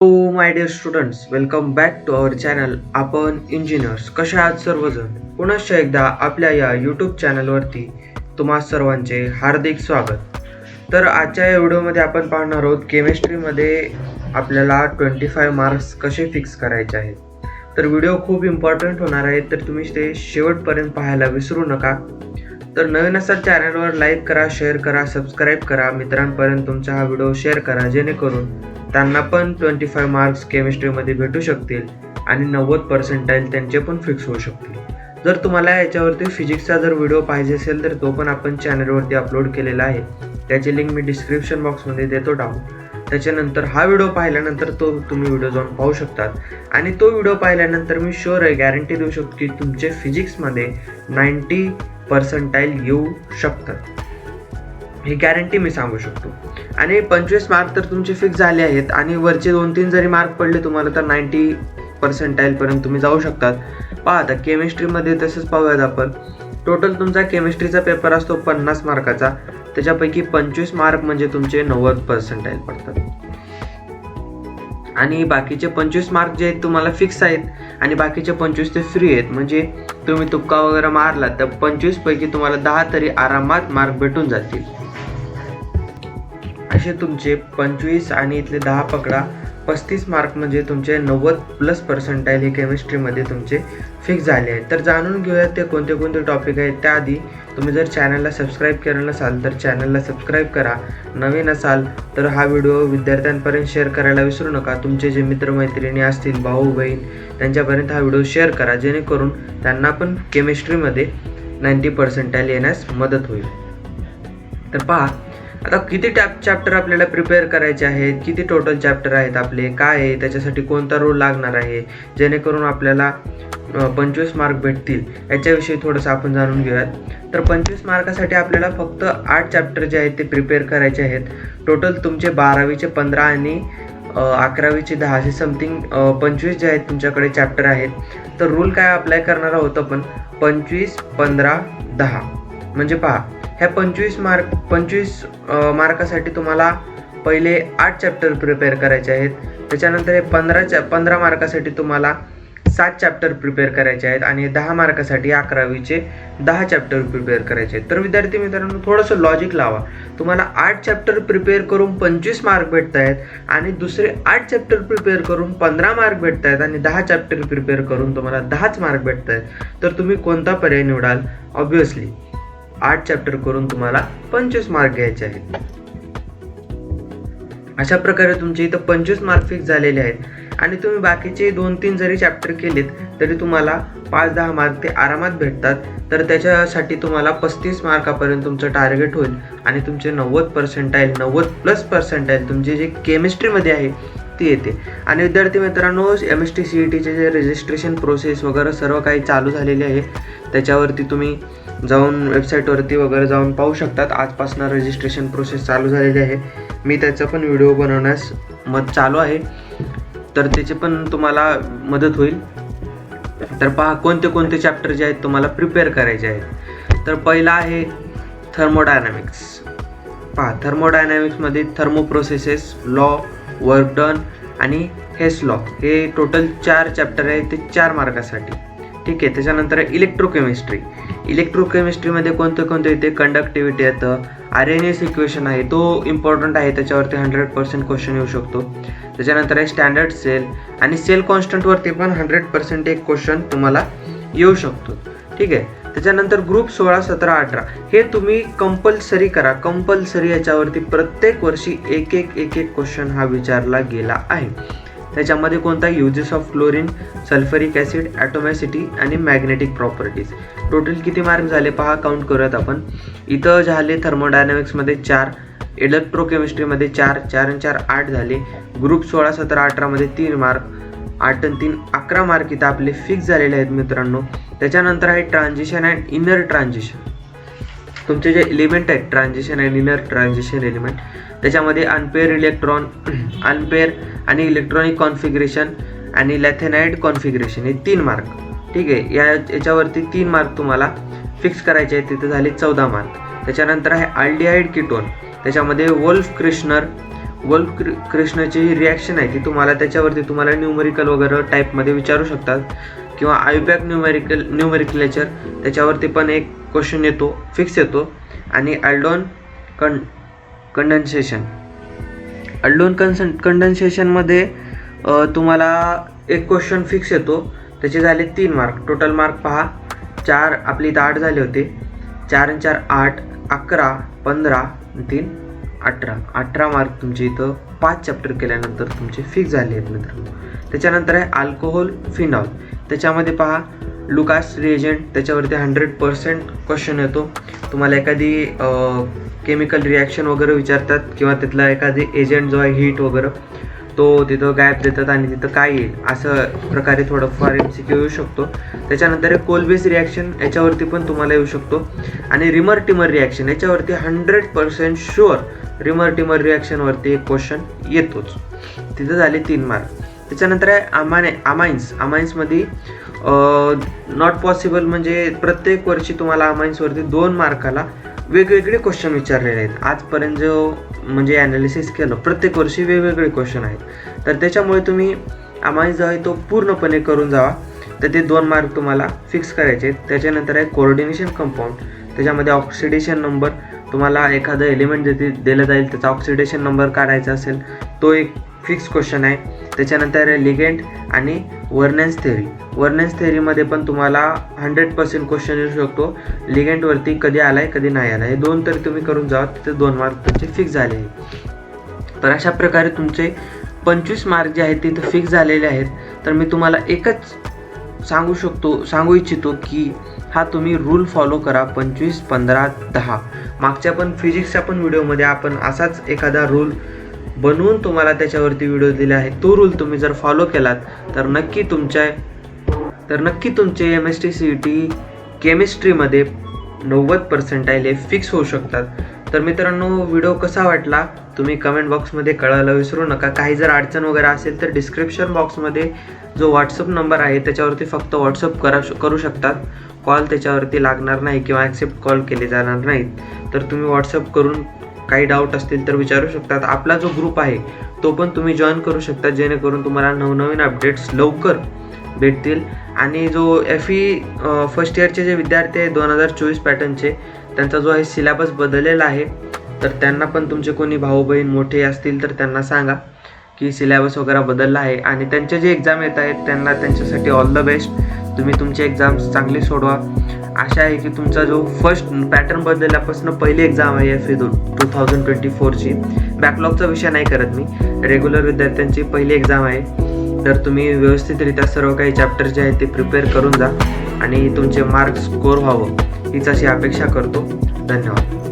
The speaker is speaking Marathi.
हो my dear students, welcome back to our channel. आपण इंजिनियर्स कशा आहात सर्वजण. पुनश्च एकदा आपल्या या यूट्यूब चॅनलवरती तुम्हा सर्वांचे हार्दिक स्वागत. तर आजच्या या व्हिडिओमध्ये आपण पाहणार आहोत केमिस्ट्रीमध्ये आपल्याला 25 मार्क्स कसे फिक्स करायचे आहेत. तर व्हिडिओ खूप इम्पॉर्टंट होणार आहे, तर तुम्ही ते शेवटपर्यंत पाहायला विसरू नका. तर नवीन असाल चॅनलवर लाईक करा, शेअर करा, सबस्क्राईब करा, मित्रांपर्यंत तुमचा हा व्हिडिओ शेअर करा, जेणेकरून त्यांना पण 25 मार्क्स केमिस्ट्रीमध्ये भेटू शकतील आणि 90% त्यांचे पण फिक्स होऊ शकतील. जर तुम्हाला याच्यावरती फिजिक्सचा जर व्हिडिओ पाहिजे असेल तर तो पण आपण चॅनलवरती अपलोड केलेला आहे. त्याची लिंक मी डिस्क्रिप्शन बॉक्समध्ये देतो टाकून. त्याच्यानंतर हा व्हिडिओ पाहिल्यानंतर तो तुम्ही व्हिडिओ जाऊन पाहू शकतात आणि तो व्हिडिओ पाहिल्यानंतर मी शुअर आहे, गॅरंटी देऊ शकतो की तुमचे फिजिक्समध्ये 90% येऊ शकतात. ही गॅरंटी मी सांगू शकतो. आणि 25 मार्क तर तुमचे फिक्स झाले आहेत आणि वरचे 2-3 जरी मार्क पडले तुम्हाला तर 90% पर्यंत तुम्ही जाऊ शकतात. पहा आता केमिस्ट्रीमध्ये तसंच पाहूयात आपण. टोटल तुमचा केमिस्ट्रीचा पेपर असतो 50 मार्काचा. त्याच्यापैकी 25 मार्क म्हणजे तुमचे 90% पडतात आणि बाकीचे 25 मार्क जे आहेत तुम्हाला फिक्स आहेत आणि बाकीचे 25 ते फ्री आहेत. म्हणजे तुम्ही तुक्का वगैरे मारला तर 25 पैकी तुम्हाला 10 तरी आरामात मार्क भेटून जातील. असे तुमचे 25 आणि इथले 10 पकडा, 35 मार्क म्हणजे तुमचे 90+% हे केमिस्ट्रीमध्ये तुमचे फिक्स झाले आहेत. तर जाणून घेऊयात ते कोणते कोणते टॉपिक आहेत. त्याआधी तुम्ही जर चॅनलला सबस्क्राईब केलं नसाल तर चॅनलला सबस्क्राईब करा. नवीन असाल तर हा व्हिडिओ विद्यार्थ्यांपर्यंत शेअर करायला विसरू नका. तुमचे जे मित्रमैत्रिणी असतील, भाऊ बहीण, त्यांच्यापर्यंत हा व्हिडिओ शेअर करा, जेणेकरून त्यांना पण केमिस्ट्रीमध्ये 90% येण्यास मदत होईल. तर पहा आता किती चॅप्टर आपल्याला प्रिपेअर करायचे आहेत, किती टोटल चॅप्टर आहेत आपले, काय आहे, त्याच्यासाठी कोणता रोल लागणार आहे, जेणेकरून आपल्याला 25 मार्क भेटतील, याच्याविषयी थोडंसं आपण जाणून घेऊयात. तर 25 मार्कासाठी आपल्याला फक्त 8 चॅप्टर जे आहेत ते प्रिपेअर करायचे आहेत. टोटल तुमचे 12वीचे 15 आणि 11वीचे 10 असे समथिंग 25 जे आहेत तुमच्याकडे चॅप्टर आहेत. तर रूल काय अप्लाय करणार आहोत आपण, 25, 15, 10. म्हणजे पहा ह्या 25 मार्कासाठी तुम्हाला पहिले 8 चॅप्टर प्रिपेअर करायचे आहेत. त्याच्यानंतर हे 15 मार्कासाठी तुम्हाला 7 चॅप्टर प्रिपेअर करायचे आहेत आणि 10 मार्कासाठी 11वीचे 10 चॅप्टर प्रिपेअर करायचे आहेत. तर विद्यार्थी मित्रांनो थोडंसं लॉजिक लावा. तुम्हाला 8 चॅप्टर प्रिपेअर करून 25 मार्क भेटत आहेत आणि दुसरे 8 चॅप्टर प्रिपेअर करून 15 मार्क भेटत आहेत आणि 10 चॅप्टर प्रिपेअर करून तुम्हाला 10च मार्क भेटत आहेत. तर तुम्ही कोणता पर्याय निवडाल? ऑब्व्हियसली 8 चॅप्टर करून तुम्हाला 25 मार्क घ्यायचे आहेत. अशा प्रकारे तुमचे इथं 25 मार्क फिक्स झालेले आहेत आणि तुम्ही बाकीचे 2-3 जरी चॅप्टर केलेत तरी तुम्हाला 5-10 मार्क ते आरामात भेटतात. तर त्याच्यासाठी तुम्हाला 35 मार्कापर्यंत तुमचं टार्गेट होईल आणि तुमचे 90+% तुमचे जे केमिस्ट्रीमध्ये आहे ती येते. आणि विद्यार्थी मित्रांनो MST CETचे जे रजिस्ट्रेशन प्रोसेस वगैरे सर्व काही चालू झालेले आहे. त्याच्यावरती तुम्ही जाऊन वेबसाईटवरती वगैरे जाऊन पाहू शकतात. आजपासून रजिस्ट्रेशन प्रोसेस चालू झालेली आहे. मी त्याचा पण व्हिडिओ बनवण्यास चालू आहे, तर त्याची पण तुम्हाला मदत होईल. तर पहा कोणते कोणते चॅप्टर जे आहेत तुम्हाला प्रिपेअर करायचे आहेत. तर पहिला आहे थर्मोडायनॅमिक्स. पहा थर्मोडायनॅमिक्समध्ये thermo processes, law, work done आणि हेस लॉ हे टोटल 4 चॅप्टर आहे, ते 4 मार्कासाठी. ठीक आहे. त्याच्यानंतर इलेक्ट्रोकेमिस्ट्री. इलेक्ट्रोकेमिस्ट्रीमध्ये कोणते कोणते येते, कंडक्टिव्हिटी येतं, RNS इक्वेशन आहे, तो इम्पॉर्टंट आहे, त्याच्यावरती 100% क्वेश्चन येऊ शकतो. त्याच्यानंतर आहे स्टँडर्ड सेल आणि सेल कॉन्स्टंटवरती पण 100% एक क्वेश्चन तुम्हाला येऊ शकतो. ठीक आहे. त्याच्यानंतर ग्रुप 16, 17, 18 हे तुम्ही कंपल्सरी करा. कंपल्सरी याच्यावरती प्रत्येक वर्षी एक एक क्वेश्चन हा विचारला गेला आहे. त्याच्यामध्ये कोणता, uses of chlorine, sulphuric acid, atomicity आणि मॅग्नेटिक प्रॉपर्टीज. टोटल किती मार्क झाले पहा, काउंट करूयात आपण. इथं झाले थर्मोडायनॅमिक्समध्ये 4, इलेक्ट्रोकेमिस्ट्रीमध्ये 4, 4 आणि 4 8 झाले. ग्रुप 16, 17, 18मध्ये 3 मार्क, 8 आणि 3 11 मार्क इथं आपले फिक्स झालेले आहेत मित्रांनो. त्याच्यानंतर आहे ट्रान्झिशन अँड इनर ट्रान्झिशन. तुमचे जे एलिमेंट आहेत transition and inner transition element, त्याच्यामध्ये अनपेअर इलेक्ट्रॉन, अनपेअर आणि इलेक्ट्रॉनिक कॉन्फिगरेशन आणि लॅथेनाइड कॉन्फिगरेशन हे 3 मार्क. ठीक आहे. याच्यावरती 3 मार्क तुम्हाला फिक्स करायचे आहेत. तिथे झाले 14 मार्क. त्याच्यानंतर आहे अल्डिहाइड कीटोन. त्याच्यामध्ये वोल्फ क्रिश्नर, वल्फ कृष्णची ही रिॲक्शन आहे ती तुम्हाला त्याच्यावरती तुम्हाला न्यूमरिकल वगैरे टाईपमध्ये विचारू शकतात, किंवा आयुपॅक न्यूमेरिकलेचर त्याच्यावरती पण एक क्वेश्चन येतो, फिक्स येतो. आणि अल्डोन कंडेन्सेशन कंडेन्सेशनमध्ये तुम्हाला एक क्वेश्चन फिक्स येतो, त्याचे झाले 3 मार्क. टोटल मार्क पहा, 4 आपली इथं 8 झाले होते, 4 आणि 4 8, 11, 15, 3 18, 18 मार्क तुमचे इथं 5 चॅप्टर केल्यानंतर तुमचे फिक्स झाले आहेत मित्रांनो. त्याच्यानंतर आहे अल्कोहोल फिनॉल, त्याच्यामध्ये पहा लुकास रिएजंट, त्याच्यावरती 100% क्वेश्चन येतो. तुम्हाला एखादी केमिकल रिॲक्शन वगैरे विचारतात, किंवा तिथला एखादी एजंट जो आहे हीट वगैरे तो तिथं गॅप देतात आणि तिथं काय येईल असं प्रकारे थोडंफार MCQ येऊ शकतो. त्याच्यानंतर कोलबेस रिॲक्शन याच्यावरती पण तुम्हाला येऊ शकतो. आणि रिमर टिमर रिॲक्शन याच्यावरती 100% शुअर रिमर टिमर रिॲक्शनवरती एक क्वेश्चन येतोच. तिथं झाले 3 मार्क. त्याच्यानंतर आहे अमाइन्समध्ये नॉट पॉसिबल, म्हणजे प्रत्येक वर्षी तुम्हाला अमाइन्सवरती 2 मार्काला वेगवेगळे क्वेश्चन विचारलेले आहेत. आजपर्यंत जो म्हणजे ॲनालिसिस केलं प्रत्येक वर्षी वेगवेगळे क्वेश्चन आहेत. तर त्याच्यामुळे तुम्ही अमाइन्स जो आहे तो पूर्णपणे करून जावा. तर ते 2 मार्क तुम्हाला फिक्स करायचे आहेत. त्याच्यानंतर आहे कोऑर्डिनेशन कंपाऊंड, त्याच्यामध्ये ऑक्सिडेशन नंबर तुम्हाला एखादं एलिमेंट दिलं जाईल त्याचा ऑक्सिडेशन नंबर काढायचा असेल, तो एक फिक्स क्वेश्चन आहे. त्याच्यानंतर आहे लिगेंड आणि वर्नन्स थेअरीमध्ये पण तुम्हाला 100% क्वेश्चन येऊ शकतो. लिगेंडवरती कधी आलाय कधी नाही आला, हे 2 तर तुम्ही करून जावा, तिथे 2 मार्क तुमचे फिक्स झाले आहेत. तर अशा प्रकारे तुमचे 25 मार्क जे आहेत तिथे फिक्स झालेले आहेत. तर मी तुम्हाला एकच सांगू इच्छितो की हा तुम्ही रूल फॉलो करा, 25, 15, 10. मागच्या पण फिजिक्सच्या पण व्हिडिओमध्ये आपण असाच एखादा रूल बनवून तुम्हाला त्याच्यावरती व्हिडिओ दिले आहे. तो रूल तुम्ही जर फॉलो केलात तर नक्की तुमचे MST CET केमिस्ट्रीमध्ये 90% हे फिक्स होऊ शकतात. तर मित्रांनो, व्हिडिओ कसा वाटला तुम्ही कमेंट बॉक्समध्ये कळायला विसरू नका. काही जर अडचण वगैरे असेल तर डिस्क्रिप्शन बॉक्समध्ये जो व्हॉट्सअप नंबर आहे त्याच्यावरती फक्त व्हॉट्सअप करू शकतात. कॉल त्याच्यावरती लागणार नाही किंवा ॲक्सेप्ट कॉल केले जाणार नाहीत. तर तुम्ही व्हॉट्सअप करून काही डाऊट असतील तर विचारू शकतात. आपला जो ग्रुप आहे तो पण तुम्ही जॉईन करू शकता, जेणेकरून तुम्हाला नवनवीन अपडेट्स लवकर भेटतील. आणि जो FE फर्स्ट इयरचे जे विद्यार्थी आहे 2024 पॅटर्नचे, त्यांचा जो आहे सिलेबस बदललेला आहे. तर त्यांना पण तुमचे कोणी भाऊ बहीण मोठे असतील तर त्यांना सांगा की सिलेबस वगैरे बदलला आहे. आणि त्यांचे जे एक्झाम येत आहेत त्यांच्यासाठी ऑल द बेस्ट. तुम्ही तुमचे एक्झाम्स चांगले सोडवा. आशा आहे की तुमचा जो फर्स्ट पॅटर्न बदलल्यापासून पहिली एक्झाम आहे FE 2024ची, बॅकलॉगचा विषय नाही करत मी, रेग्युलर विद्यार्थ्यांची पहिली एक्झाम आहे. तर तुम्ही व्यवस्थितरित्या सर्व काही चॅप्टर जे आहेत ते प्रिपेअर करून जा आणि तुमचे मार्क्स स्कोर व्हावं हीच अशी अपेक्षा करतो. धन्यवाद.